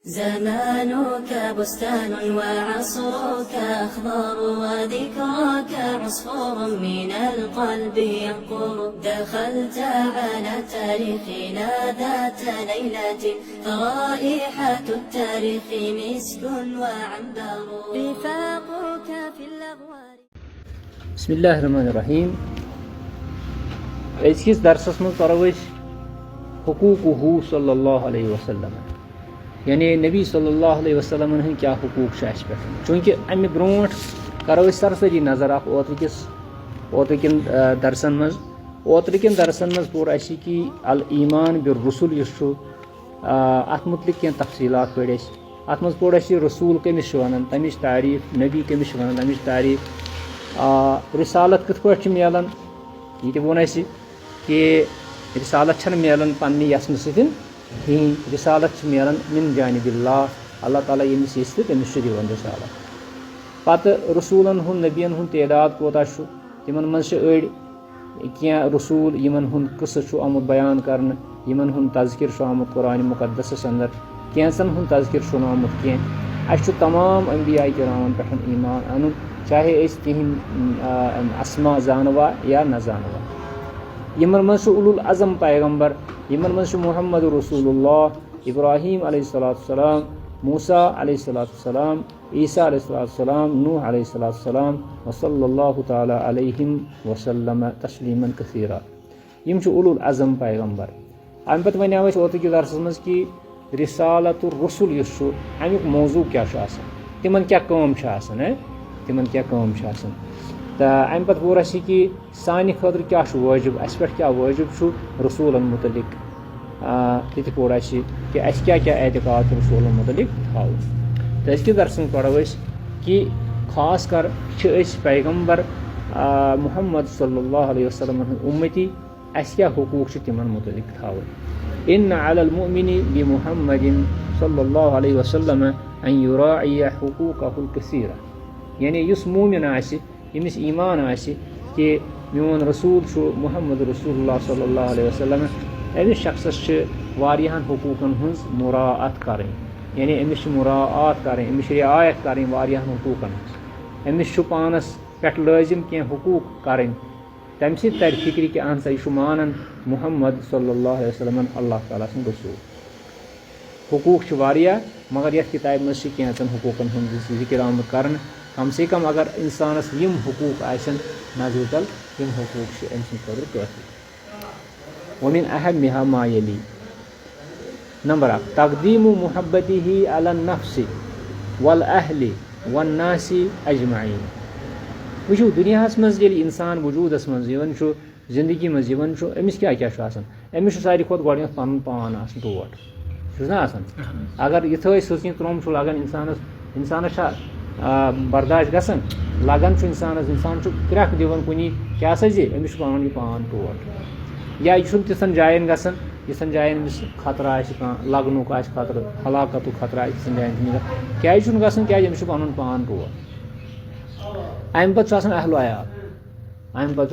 زمانك بستان وعصرك أخضر وذكراك عصفور من القلب ينقر دخلت على تاريخنا ذات ليلة فرائحة التاريخ مسك وعنبر رفاقك في الأغوار. بسم الله الرحمن الرحيم. أزكيس درسس من طروش حقوقه صلى الله عليه وسلم. यानी नबी सल्लल्लाहु अलैहि वसल्लम हन क्या हुकूक पे चूँकि अमि ब्रोट करो सरसरी नजर ओतरकिन दरसन मज पोर कि अल ईमान बिर रसूल अत मुतलिक क्या तफसीलात पढ़ अत मज पोर रसूल कमिस वन तमिच तारीफ नबी कमिस वन तमिच तारीफ रिसालत कथ पे मिलान ये वोन कि रिसालत मिलान पन्नी यसम सतन रिसालत मिलान मिन जानिबिल्लाह अल्लाह ताला यमिस यस तमिस दिवान रिसालत पत रसूलन हुन नबियन हुन तदाद कोता तिमन मज अड़ क्या रसूल यमन हुन किस्स आमुत बयान करन यमन हुन तज़किर आमुत कुरान मुक़द्दस अंदर कैंसन हुन तज़किर आमुत कह अस तमाम अंबिया किरामन पे ईमान अन चाहे तिहिंद अस्मा जानवा या न जानवा यमन मज उलुल अज़म पैगम्बर यमन मज मुहम्मद रसूलुल्लाह इब्राहीम अलैहिस्सलाम मूसा अलैहिस्सलाम ईसा अलैहिस्सलाम नूह अलैहिस्सलाम वसल्लल्लाहु ताला अलैहिम वसल्लम तस्लीमन कसीरा यम उलुल अज़म पैगम्बर अम पे वन ओत दरस मज कि रिसालतुर रसूल अमुक मौजू क्या तिमन क्या तिमन क्या तो अम पे वोर कि सान खतर क्या वाजिब अस पे क्या वाजिब रसूलन मुतलिक ये पोर कि अस क्या क्या एतकाद रसूलन मुतलिक थो तो अजकिस दरस पढ़ो कि खास कर पैगम्बर मुहम्मद सल्लल्लाहु अलैहि वसल्लम उम्मती अस क्या हुकूक तिमन मुतलिक थो इन अलल मुमिनी बि मुहम्मदिन सल्लल्लाहु अलैहि वसल्लम अन युराइय हुकूकहुल कसीरा यानी युस मोमिन यमिस ईमान कि मोन रसूल मुहम्मद रसूलुल्लाह सल्लल्लाहु अलैहि वसल्लम अमिस शख्सस वारियाहन हुकूकन हंस मुराअत करें यानी अमिस मुराअत करें अमिस रियायत करें वारियाहन हुकूकन अमिस पानस पे लाजिम क्या हुकूक करें तम सि तर फिक्र कि अहन सा यह मानन मुहम्मद सल्लल्लाहु अलैहि वसल्लम अल्लाह ताला सुन रसूल हुकूक वारिया मगर यह किताब मज कैंसन हुकूकन हंद जिक्र आमुत कर कम से कम अगर इंसानस यम हुकूक आसन नजूतल यम हुकूक अम सद काफी वमिन अहमिहा मा यली नंबर 1 तक़दीमु मुहब्बतिही अला नफ्सि वल अहलि वन नासी अजमईन वुचु दुनियास मज ये इंसान वजूदस मज जिंदगी मज अमिस क्या क्या अमिस सारी खुद गो पन पान टोट ना अगर इत सोचि त्रोम लगन इंसानस बर्दाश्त गसन लगन इंसान क्रक दिवन कुनी क्या अमिस पान पान टोट या यह तिथन जायन गसन जिसन जायन अमिस खतरा लगनुक खतर हलाकत खतरा तिथन जायन क्या गसन क्या अमिस पन पान टोट अम पे अहल अयाल अम पे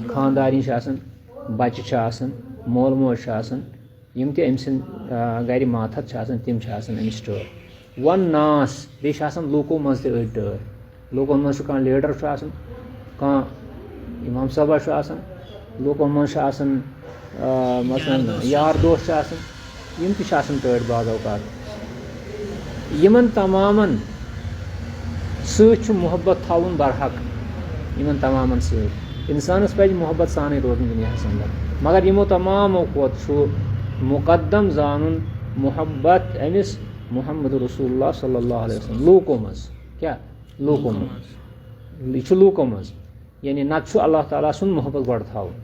खानदानी बच्चे मोल मोज यम तम सद गर माथत तम अमिस टर्र वन नास बे लूको मज टर्र लूकन मज लीडर कह इमाम साहबा लूकन मज मसलन यार दोस्त यम टर्र बाज़ औकात यमन तमामन मोहब्बत थवन बरहक इन तमामन इंसानस पे मोहब्बत सान रोजन दुनिया अंदर मगर यमो तमामो खोत मुकद्दम जानन मोहब्बत अमिस मुहम्मद रसूलुल्लाह सल्लल्लाहु अलैहि वसल्लम लूको मज क्या लूको मज यह लूको मज यानी नत अल्लाह ताला सुन मोहब्बत गड थवन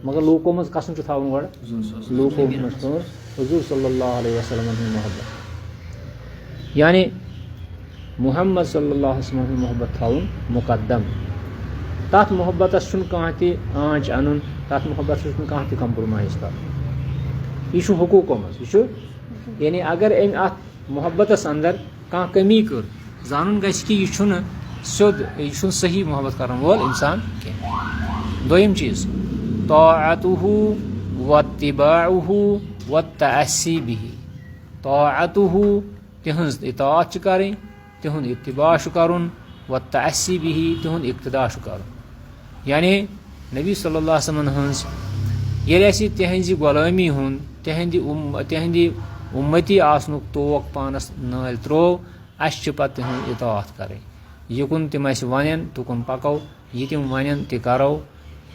मगर लूको मज कसन थवन गड लूको मज हुजूर सल्लल्लाहु अलैहि वसल्लम मोहब्बत यानी मुहम्मद सल्लल्लाहु अलैहि वसल्लम मोहब्बत थवन मुकद्दम तथ मोहब्बत कह आँच अन तथ मोहब्बत कह कंप्रोमाइज कर यह हुकूको मज यह यानी अगर अत मोहब्बत अंदर कह कमी कर जान ग कि यह सोद यह सही मोहब्बत कर वोल इंसान दोयम चीज ताअतुहु वत्तिबाउहु वत्तअस्सी बिही ताअतुहु तिहंज इताअत करें, तिहुंद इत्तिबा करुन, व तअस्सी बिही तिहुंद इक्तदा करुन। यानी नबी सल्लल्लाहु अलैहि वसल्लम हंस येले असि तिहंज गुलामी हुंद तिहंदी उम्मती आसनुक तोक पानस नाल त्रो, अस पत तिहंद इताअत करें। युकुन तिम अस वनन तुकुन पको, यह तिम वनन ति करो,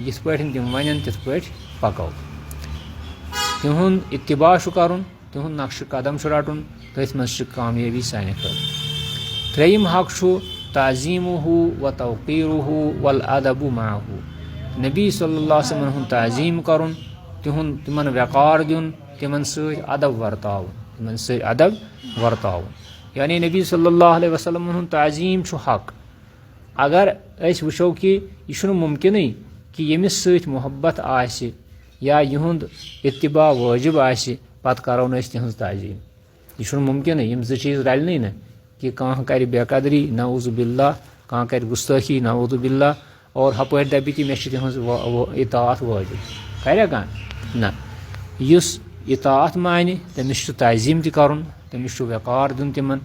यिथ पठिन तिम वनन तिथ पठ पको। तिहुंद इत्तिबा करुन, तिहुंद नक्श कदम रटुन, तथ मज कामयाबी सानि खर। त्रेयम हक ताजीमुहु व तौकीरुहु वल अदबु माहु। नबी सल्लल्लाहु अलैहि वसल्लम ताजीम करुन, तिमन वकार दिन, तिमन सद अदब वर्तावन, तिमन सद अदब वर्तावन। यानी नबी सल्लल्लाहु अलैहि वसल्लम ताजीम हक। अगर अस वुचो कि यह मुमकिन कि यमिस सत मोहब्बत आसि या युंद इत्तिबा वाजिब आसि पत करो न तिहंज ताजीम, यह मुमकिन। यम जो चीज रलने न कि कह कर बेकदरी नऊज़ु बिल्लाह, कह कर गुस्ताखी नऊज़ु बिल्लाह, और हपर दपि कि मे तिहंज इताअत वाजिब कर कह न। युस इताअत माने तमिस ताजीम ति करन, तमिस वकार दिन तिमन,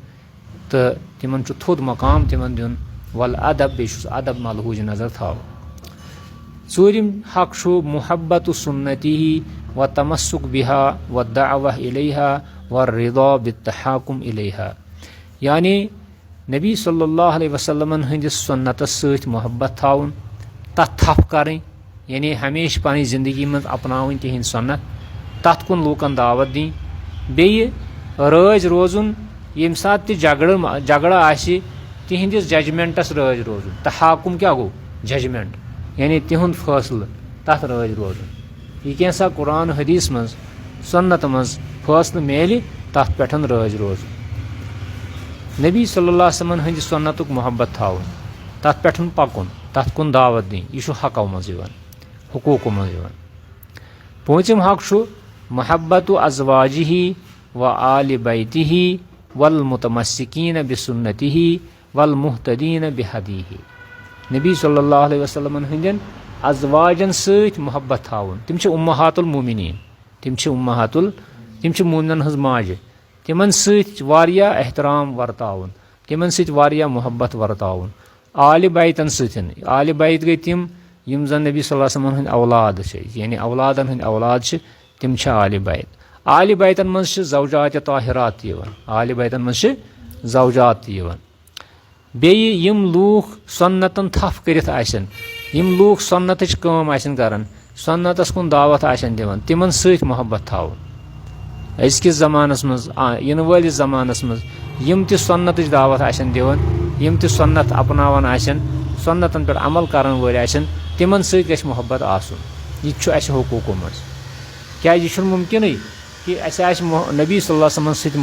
तो तिमन थोद मकाम तिमन दिन। वल अदब बे अदब मलहूज नजर थाव। चूरिम हक मुहब्बत सुन्नतिही व तमस्सुक बिहा व दाअवा इलैहा व रिदा बित्तहाकुम इलैहा। यानी नबी सल्लल्लाहु अलैहि वसल्लम हंदिस सुन्नतस सत मोहब्बत थाउन, तथ थप करें, यानी हमेशा पनी जिंदगी मज अपनावन तिहिंद सुन्नत, तथ कुन लूकन दावत दी, बेय राज रोजुन यम सात झगड़ा आसि तिहिंदिस जजमेंटस राज रोजुन। तहाकुम क्या गो जजमेंट, यानी तिहुंद फैसल तथ राज रोजुन। यह कैसा कुरान हदीस मज सुन्नत मज फैसल मेलि तथ पेठन राज रोजुन। नबी सल्लल्लाहु अलैहि वसल्लम हंदि सुन्नतुक मोहब्बत थावन, तथ पेठन पकुन, तथ कुन दावत दी, यह हको मज हुकूको मज। पूंचम हक मोहब्बत अज़वाजिही व आल बैतिही वल मुतमस्सिकीन बिसुन्नतिही वल मुहतदीन बिहदीही। नबी सल्लल्लाहु अलैहि वसल्लम हंदन अज़वाजन सत मोहब्बत थावन। तिम उम्महातुल मोमिनीन, तिम मोमिनन हज माज, तिमन सत वारिया एहतराम वर्तावन, तिमन सत वारिया मोहब्बत वर्तावन। आल बैतन सतन, आल बैत गई तिम यम जन नबी सल्लल्लाहु अलैहि वसल्लम हंद औलाद छे, यानी औलादन हंद औलाद छे, तिम छे आल बैत। आल बैतन मज छे ज़ौजात ताहिरात यवन, आल बैतन मज छे ज़ौजात यवन। बेय यम लूख सुन्नतन थफ करित आसन, यम लूख सुन्नतच काम आसन करन, सुन्नतस कुन दावत आसन दिवन, तिमन सत मोहब्बत थावन। अजकिस ज़मानस मज इन वलिस ज़मानस मज यम ति सुन्नतच दावत आसन दिवन, यम ति सुन्नत अपनावन आसन, सुन्नतन पे अमल करन वल आसन, तिमन सत गछ मोहब्बत आसन। यह छु अस हुकूको मज। क्या यह मुमकिन कि अस नबी सल्लल्लाहु अलैहि वसल्लम सत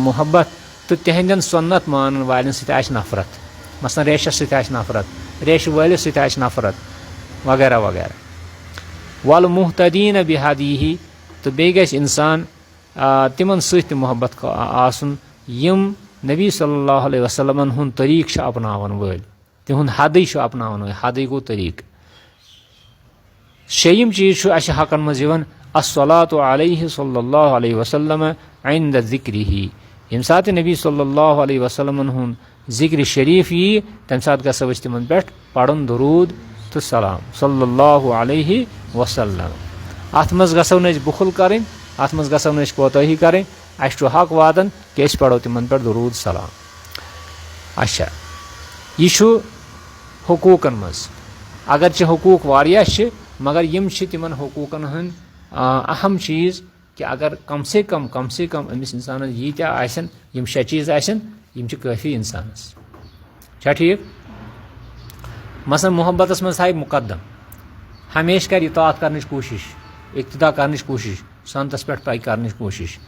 मोहब्बत तो तिहंदन सुन्नत मानन वालन सत आस नफरत, मसलन रेशस सत आस नफरत, रेश वालिस सत आस नफरत वगैरह वगैरह। वल मुहतदीन बिहदीही, तो बे गछ इंसान तिमन सत मोहब्बत आसन यम नबी सल्लल्लाहु अलैहि वसल्लम हुंद तरीक अपनावन वल, तिहुंद हद अपनावन वल, हद गो तरीक। शेयम चीज अस हकन मज अस्सलातु अलैहि सल्लल्लाहु अलैहि वसल्लम इंद ज़िक्रिही। यम सात नबी सल्लल्लाहु अलैहि वसल्लम हुंद ज़िक्र शरीफ यी, तम सात गसो अस तिमन पे पढ़न दुरूद तो सलाम सल्लल्लाहु अलैहि वसल्लम। अत मज गसो न बुखल करें, अत मज गसो न कोताही करें, अस हक वादन कि अस पढ़ो तिमन पे दुरूद सलाम। अच्छा यह हुकूकन मज, अगर हुकूक वारिया मगर यम तिमन हुकूकन हंद अहम चीज़ कि अगर कम से कम अमिस इंसान यीत्या आसन, यम शे चीज़ आसन, यम काफ़ी इंसानस। छा ठीक? मसलन मोहब्बतस मज थाय मुकदम, हमेशा कर इताअत करने कोशिश, इक्तदा करने कोशिश, संतस पे पै करने कोशिश,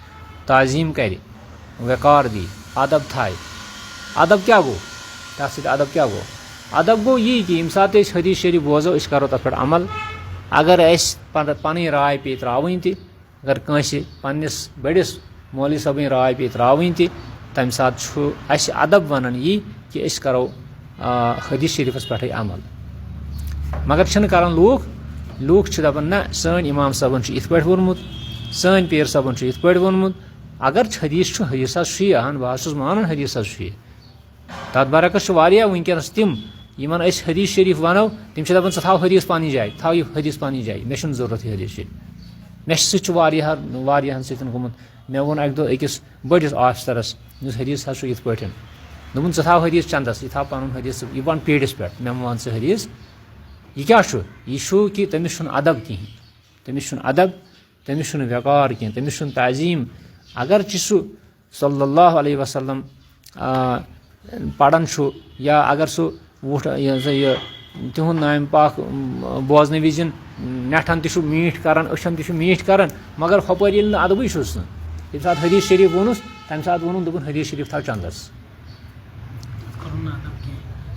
ताजीम कर, वकार दी, अदब थाय। अदब क्या गो तथ अदब क्या गो? अदब गो यी कि यम सात हदीस शरीफ बोजो अस करो तथ पे अमल। अगर अस पन राय पे त्रावन ति, अगर कंस पन्निस बड़िस मौलवी सबन राय पे त्रावन ति, तम सात अस अदब वनान यी कि अस करो हदीस शरीफस पे अमल। मगर छन करन लूख दपान न सन इमाम सबन इथ पे वोनमुत, सन पीर सबन इथ पे वोनमुत, अगर हदीस हदीस अहन बह मान हदीस तथ बरकस वनकस तम यमन हदीस शरीफ वनो तम दपान थ हदीस पानी जाए थो यह हदीस पानी जाए मे जरूरत हदीस शरीफ मे सवाहन समुत मे वो अक दो अकिस बड़िस ऑफिसरस हदीस ये पे दोपन थो हदीस चंदस यह थो पन हदीस यह वन पेड़िस पे मे वन हदीस यह क्या यह कि तमिस अदब कहें तमिस अदब तमिस वकार कह तमिस तज़ीम अगर सह सल्लल्लाहु अलैहि वसल्लम पढ़ान या अगर सह वोट यह तिहुंद नाम पाक बोजन विज नेठन तह मीठ करान अशन तह मीठ करान मगर हपर ये अदबी छुस ये सात हदीस शरीफ वोनुस तम सात वोन दोपन हदीस शरीफ थो चंदस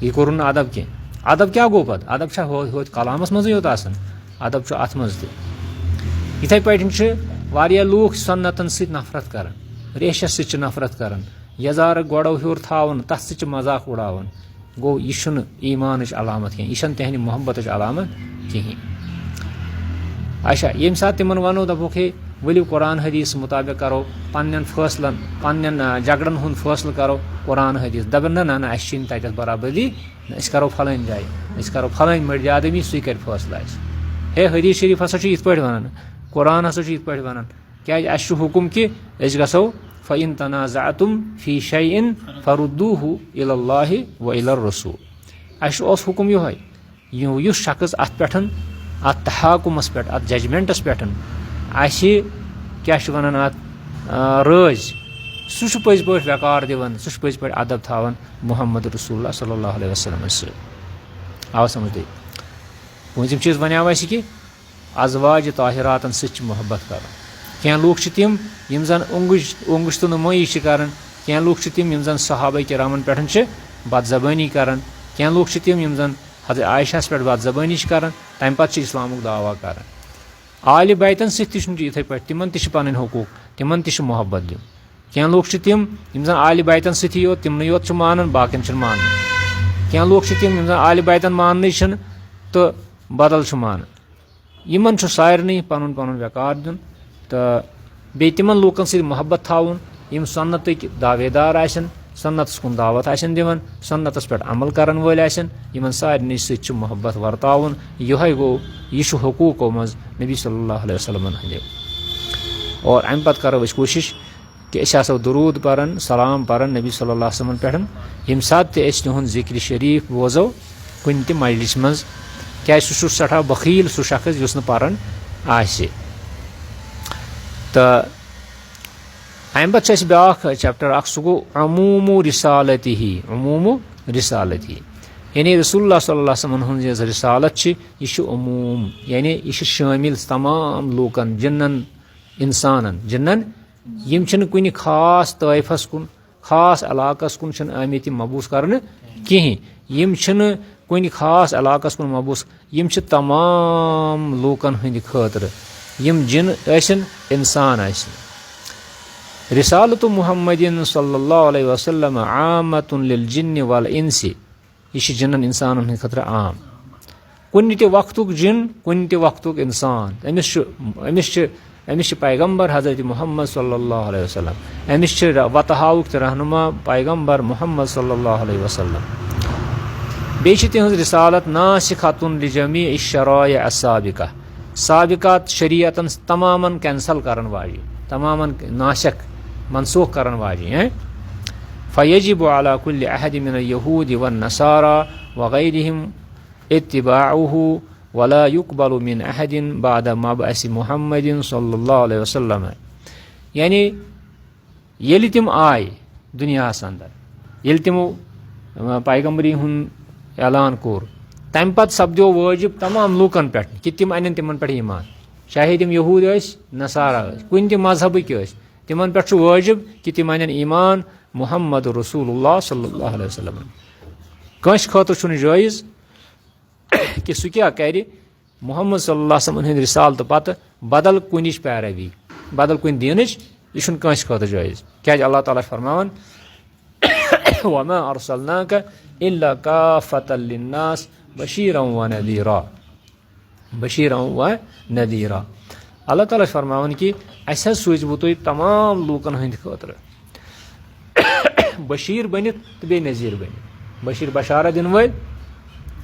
यह कोर अदब कह अदब क्या गो पे अदब हो कलामस मज योत अदब अत मज तथे पे लूख सन्नतन सत नफरत कर रेशस सत नफरत कर यजार गोड़ो हूर थावन तथ सत मजाक उड़ावन गो यह ईमान अलामत कह यह तहद मोहब्बत अलामत कहें अच्छा ये सात तिमन वनो दपुक हे वलियो कुरान हदीस मुताबिक करो पन्न फैसलन पन्न झगड़न हुंद फैसल करो कुरान हदीस दपन ना ना अस तत बराबरी अस करो फलान जाए अस करो फलान मर्द आदमी सह कर फैसला हे हदीस शरीफ हसा ये पे वन कुरान हसा ये पे वन क्या अस हुकुम कि अस गो फ़इन तनाज़अतुम फ़ी शैइन फ़रुद्दूहु इलल्लाहि व इलर रसूल अस हुकुम यह शख्स अत पे अत तहाकुमस पे अत जजमेंटस पे आस क्या वन अत रज सह पज पे वकार दिवन सह पज पे अदब थावन मुहम्मद रसूलुल्लाह सल्लल्लाहु अलैहि वसल्लम आव समझ तक पूंजिम चीज वनाव कि अजवाज ताहिरातन सह मोहब्बत कर क्या लूख तम यम जन ओंगुश तो नुमाइश कर क्या लूख तम यम जन सहाबा किरामन पे बदजबानी कर क्या लूख तम यम जन हज़रत आयशा पे बदजबानी कर तम पे इस्लामुक दावा कर आल बैतन सत इथे पे तिमन तन हकूक तिमन तह मोहब्बत दिन क्या लूख तम यम जन आल बैतन सती योत तिमन योत मान बाकन मान क्या लूख तम यम जन आल बैतन मान तो बदल मान यमन सारे पन पन वकार दिन तो बे तिमन लूकन सत मोहब्बत थाउन यम सन्नत दावेदार आसन सन्नतस कुन दावत आसन दिवन सन्नतस पे अमल करन वल आसन यमन सारे सत मोहब्बत वर्ताउन यह गो यह हकूको मज नबी सल्लल्लाहु अलैहि वसल्लम हंदे और अम पत करो कोशिश कि असो दरूद परन सलाम परन नबी सल्लल्लाहु अलैहि वसल्लम पे यम सात तिहुंद जिक्र शरीफ बोजो कुन त मजलिस मज क्या सह सठा बखील सह शख्स युस न परन आसे तो अम पे ब्या चैप्टर सह गो अमूमु रिसालती यानी रसूलुल्लाह सल्लल्लाहु अलैहि वसल्लम हज रिसालत यह अमूम यानी यह शामिल तमाम लूकन जिन्नन इंसानन जिन्नन यम कुन खास तयफस कुन खास इलाकस कुन आमित मबूस करने कहें यम कुन खास इलाकस कुन मबूस यम तमाम लूकन हंद खतर यम जिन आसन इंसान आसन रिसालत मुहम्मदिन सल्लल्लाहु अलैहि वसल्लम आमतुन लिल जिन्न वल इंसी यह जिन्न इंसान हंद खतर आम कुन त वक्तुक जिन कुन त वक्तुक इंसान अमिस पैगम्बर हजरत मुहम्मद सल्लल्लाहु अलैहि वसल्लम अमिस वतहाउक रहनुमा पैगम्बर मुहम्मद सल्लल्लाहु अलैहि वसल्लम बे तिहज रिसालत नासिखतुन लिजमी शराय असाबिका साबिकात शरीयतन तमामन कैंसल करन वाली तमामन नाशक मनसूख करन वाली हैं फयजिब अला कुल्लि अहद मिन यहूद व नसारा व गैरिहिम इत्तिबाउहु वला युकबलु मिन अहदिन बाद मबअस मुहम्मदिन सल्लल्लाहु अलैहि वसल्लम यानी येलि तिम आय दुनिया अंदर येलि तिमो पैगम्बरी हुन ऐलान कोर तम पत सपदो वाजिब तमाम लूकन पे कि तिम अन तिमन पे ईमान चाहे तिम यहूद नसारा कुन त मजहबक तिमन पे वाजिब कि तिम अन ईमान मुहम्मद रसूलुल्लाह सल्लल्लाहु अलैहि वसल्लम कंस खतर जायज़ कि सह क्या कर मुहम्मद सल्लल्लाहु अलैहि वसल्लम रिसालत पत बदल कुन पैरवी बदल कुन दीन यह कंस खतर जायज़ क्या अल्लाह ताला फरमान वमा अरसलनाका इल्ला काफतल लिन्नास बशीरन व नदीरा اللہ تعالیٰ چھُ فرماوان کہ اَسہِ حظ سوٗزِ بہٕ تُہۍ تمام لوٗکن ہٕنٛدِ خٲطرٕ بشیٖر بٔنِتھ تہٕ بیٚیہِ نذیٖر بٔنِتھ. بشیٖر بشارت دِنہٕ وٲلۍ،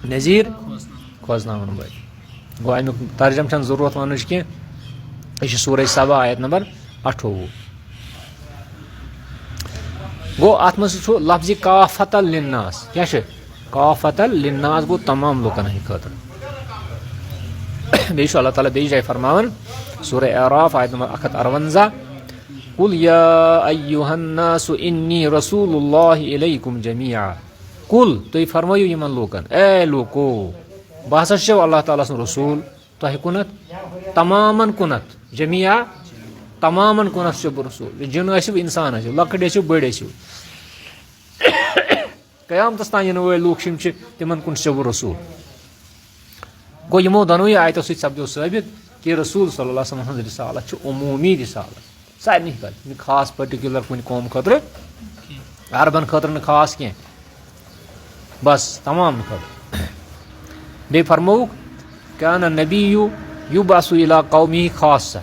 نذیٖر کھوژناوَن وٲلۍ. گوٚو اَمیُک ترجم چھَنہٕ ضروٗرت وَننٕچ کینٛہہ. یہِ چھِ سورہ سبا آیت نمبر 28. گوٚو اَتھ منٛز چھُ لفظِ کافۃ لِلناس. کیٛاہ چھُ کافۃ لِلناس؟ گوٚو تمام لُکن ہٕنٛدِ خٲطرٕ. بیٚیہِ چھُ اللہ تعالیٰ بیٚیہِ جایہِ فرماوان سورہ اعراف آیت نمبر 158 قُل یا ایُّہَا الناس اِنِّی رسوٗلُ اللہِ اِلیکُم جمیٖعا. کُل تُہۍ فرمٲیِو یِمن لوٗکن اے لوٗکو بہٕ ہسا چھُسو اللہ تعالیٰ سُنٛد رسوٗل تۄہہِ کُنتھ تمامن کُنتھ. جمیٖعا تمامن کُنتھ چھُسو بہٕ رسوٗل. جِن ٲسِو اِنسان ٲسِو، لۄکٕٹۍ ٲسِو بٔڑۍ ٲسِو، قیامتس تام یِنہٕ وٲلۍ لوٗکھ یِم چھِ تِمن کُن چھُسو بہٕ رسوٗل. گوٚو یِمو دۄنوٕے آیتو سۭتۍ سپدیو ثٲبت کہِ رسوٗل صلی اللہ علیہ وسلم ہٕنٛز رِسالت چھِ عموٗمی رِسالت سارنٕے خٲطرٕ، نہٕ خاص پٔٹِکیوٗلر کُنہِ قوم خٲطرٕ، عربن خٲطرٕ نہٕ خاص کینٛہہ، بس تمام خٲطرٕ. بیٚیہِ فرمووُکھ کانہ نبیُّ یُبعثُ الی قومہِ خاصہ.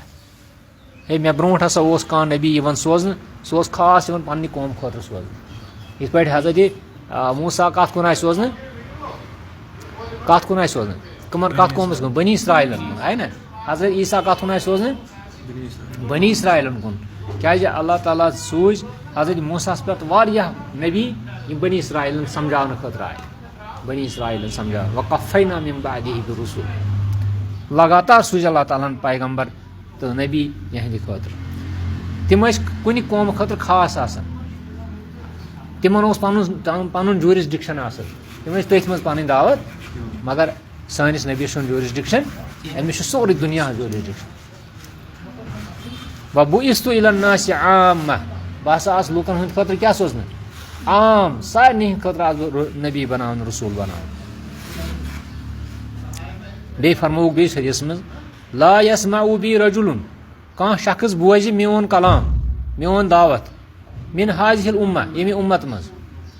ہے مےٚ برونٛٹھ ہسا اوس کانٛہہ نبی یِوان سوزنہٕ، سُہ اوس خاص یِوان پننہِ قوم خٲطرٕ سوزنہٕ. یِتھ پٲٹھۍ حضرت موسیٰ کتھ کُن آیہِ سوزنہٕ؟ کتھ کُن آیہِ سوزنہٕ؟ کتھ قومس کُن؟ بنی اسرائیلن کُن آیہِ نا. حضرت عیٖسیٰ کتھ کُن آیہِ سوزنہٕ؟ بنی اسرائیلن کُن. کیازِ اللہ تعالیٰ سوٗزۍ حضرت موسیٰ ہس پٮ۪ٹھ واریاہ نبی یِم بنی اسرائیلن سمجھاونہٕ خٲطرٕ آیہِ. بنی اسرائیلن سمجھاونہٕ وقفینا من بعدہ برسل. لگاتار سوٗزۍ اللہ تعالیٰ ہن پیغمبر تہٕ نبی یِہنٛدِ خٲطرٕ. تِم ٲسۍ کُنہِ قومہٕ خٲطرٕ خاص آسان، تِمن اوس پنُن جوٗرِسڈِکشن آسان، تِم ٲسۍ تٔتھۍ منٛز پنٕنۍ دعوت. مگر سٲنِس نبی سُنٛد جوٗرِسڈِکشن، أمِس چھُ سورُے دُنیاہس جوٗرِسڈِکشن. وَبُعِثْتُ إِلَى النَّاسِ عَامَّةً. بہٕ ہسا آس لُکن ہٕنٛدِ خٲطرٕ کیٛاہ سوزنہٕ؟ عام سارنٕے ہٕنٛدِ خٲطرٕ آس بہٕ نبی بناونہٕ، رسوٗل بناونہٕ. بیٚیہِ فرمووُکھ بیٚیہِ حدیثس منٛز لا یسمع بی رجُلٌ. کانٛہہ شخص بوزِ میون کلام، میون دعوت، من ہاذِہِ الامہ، ییٚمہِ اُمت منٛز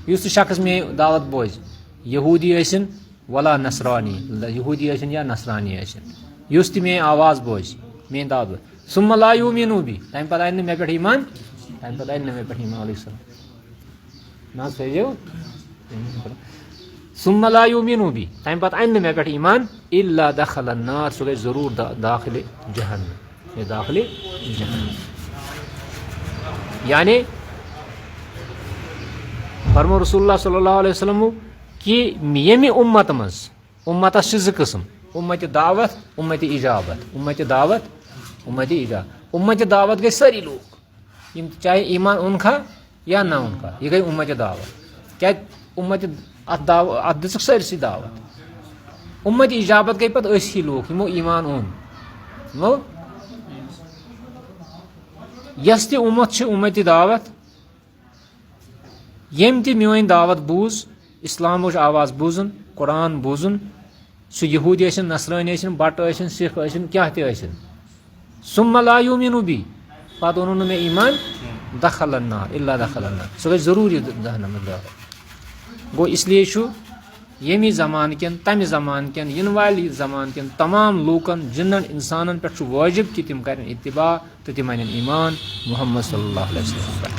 یُس تہِ شخص میٲنۍ دعوت بوزِ، یہوٗدی ٲسِن ولا نصرانی، یہوٗدی ٲسِن یا نصرانی ٲسِن، یُس تہِ میٲنۍ آواز بوزِ، میٲنۍ دعوت بوزِ. ثُمَّ لا یؤمِنُ بی، تمہِ پتہٕ انہِ نہٕ مےٚ پٮ۪ٹھ ایٖمان، تمہِ پتہٕ انہِ نہٕ مےٚ پٮ۪ٹھ ایٖمان. علیہ السلام نہ حظ تھٲیزیو. ثُمَّ لا یؤمِنُ بی، تمہِ پتہٕ انہِ نہٕ مےٚ پٮ۪ٹھ ایٖمان، اِلا دخل النار، سُہ گژھِ ضروٗر داخلہِ جہنم، داخلہِ جہنم. یعنی فرمو رسول اللہ صلی اللہ علیہ وسلم کہِ ییٚمہِ اُمت منٛز، اُمتس چھِ زٕ قٕسم، اُمتِ دعوت، اُمتِ اِجابت. اُمتِ دعوت، اُمتِ اِجابت. اُمتِ دعوت گٔے سٲری لوٗکھ یِم چاہے ایٖمان اوٚنکھا یا نہ اوٚنکھا، یہِ گٔے اُمتِ دعوت. کیازِ اُمتِ اتھ دِژٕکھ سٲرسٕے دعوت. اُمتِ اِجابت گٔے پتہٕ أسۍ ہی لوٗکھ یِمو ایٖمان اوٚن. یِمو یۄس تہِ اُمت چھِ اُمتِ دعوت، ییٚمۍ تہِ میٲنۍ دعوت بوٗز، اسلامٕچ آواز بوٗزُن، قرآن بوٗزُن، سُہ یہوٗدی ٲسِن، نصرٲنی ٲسِن، بٹہٕ ٲسِن، سِکھ ٲسِن، کیٛاہ تہِ ٲسِن. ثُمَّ لا یؤمِنُ بی، پتہٕ اوٚنُن نہٕ مےٚ ایٖمان، دخل النار، الا دخل النار، سُہ گژھِ ضروٗری جہنمس داخل. گوٚو اسلیے چھُ ییٚمہِ زمانہٕ کٮ۪ن، تمہِ زمانہٕ کٮ۪ن، یِنہٕ والہِ زمانہٕ کٮ۪ن تمام لوٗکن، جِنن، اِنسانن پٮ۪ٹھ چھُ وٲجِب کہِ تِم کرن اتباع تہٕ تِم انن ایٖمان محمد صلی اللہ علیہ وسلم پٮ۪ٹھ.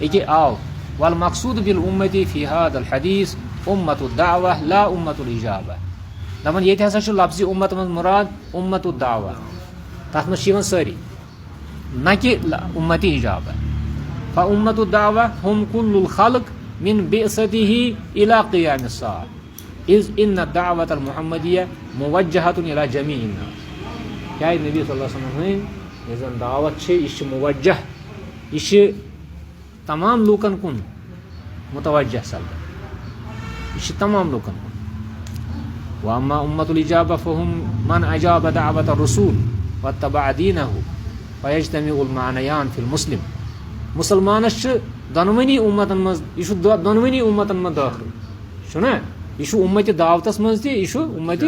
ییٚکیٛاہ آو والمقصوٗد بالامتی فی ہذا الحدیث اُمت الدعوہ لا اُمت الاجابہ. دپان ییٚتہِ ہسا چھُ لفظِ اُمت منٛز مُراد اُمت الدعوہ، تتھ منٛز چھِ یِوان سٲری، نہ کہِ اُمتِ اجابہ. فاُمت الدعوہ ہُم کُلُّ الخلق من بعثتہ الی قیام الساعہ اذ ان الدعوۃ المحمدیہ موجہۃ الی جمیع الناس. کیازِ نبی صلی اللہ علیہ وسلم ہٕنٛدۍ یۄس زن دعوت چھِ یہِ چھِ موجہ، یہِ چھِ تمام لوٗکن کُن متوجہ سپدان، یہِ چھِ تمام لوٗکن کُن. واما اُمت الاجابہ فہم من اجاب دعوت الرسول واتبع دینہ فیجتمع المعنیان فی المسلم. مُسلمانس چھِ دۄنوٕنی اُمتن منٛز، یہِ چھُ دۄنوٕنی اُمتن منٛز دٲخل، چھُنہ، یہِ چھُ اُمتِ دعوتس منٛز تہِ، یہِ چھُ اُمتِ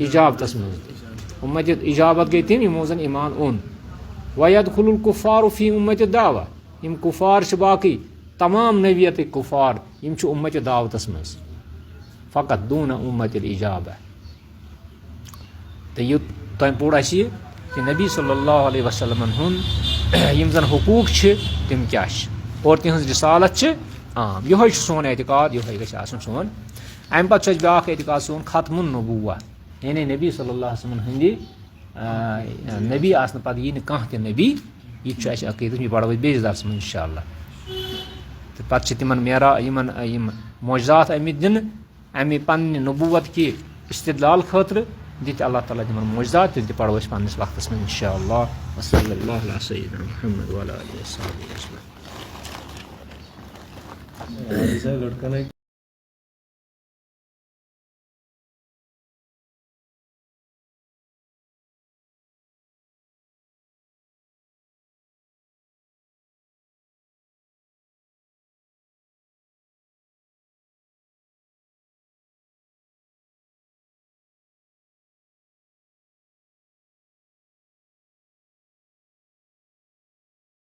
اجابتس منٛز تہِ. اُمتِ اجابت گٔے تِم یِمو زن ایٖمان اوٚن. ویدخل الکفار فی اُمتِ دعوہ، یِم کُفار چھِ باقٕے تمام نوعیتٕکۍ کُفار، یِم چھِ اُمتِ دعوتس منٛز، فقط دوٗنہ اُمتِ الاجابہ. तो ये तम पोड़ अस कि नबी सल्लल्लाहु अलैहि वसल्लम हुन जन हुकूक तम क्या और तिहज रिसालत आम यो सोन एतिकाद यो गो सोन अम पे ब्या एतिकाद सोन खत्मुन नबूवा यानी नबी सल्लल्लाहु अलैहि वसल्लम हंदी नबी आसन पद यी कह त नबी यह अकीदत यह पढ़ो बेस दर्स में इंशाअल्लाह तो पे तिमन मेरा मोजात अमित दिन अमि पन्ने नबूवत की इस्तिदलाल खतर दित अल्लाह ताला तिमन मोजात ति पढ़ो पन्निस वक्तस में इंशाअल्लाह वसल्लल्लाहु अला सय्यिदिना मुहम्मद व अला आलिहि व सह्बिहि अजमईन।